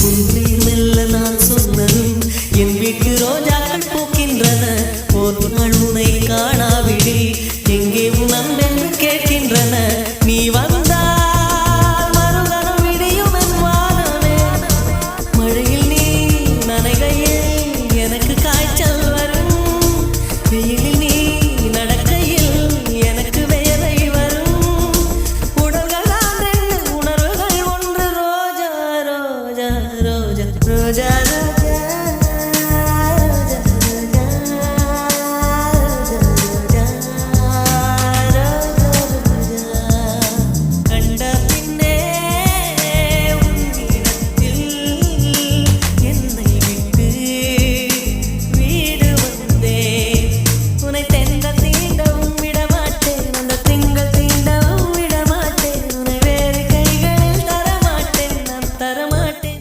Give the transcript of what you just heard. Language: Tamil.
உன்னை மெல்ல நான் சொன்னதும் என் வீட்டு ரோஜாக்கள் பூக்கின்றன. ஒரு நாள் உன்னை காணாவிடி எங்கே உன் அன்பென்று கேட்கின்றன. நீ வந்தால் மறுகணம் விடியும் என் வானமே. மழையில் நீ நனைகையில் எனக்கு காய்ச்சல் வரும். வெயிலில் நீ நடக்கையில் எனக்கு வேலை வரும். உடல்கள் தான் ரெண்டு, உணர்வுகள் ஒன்று. ரோஜா ரோஜா ரோஜா ரோஜா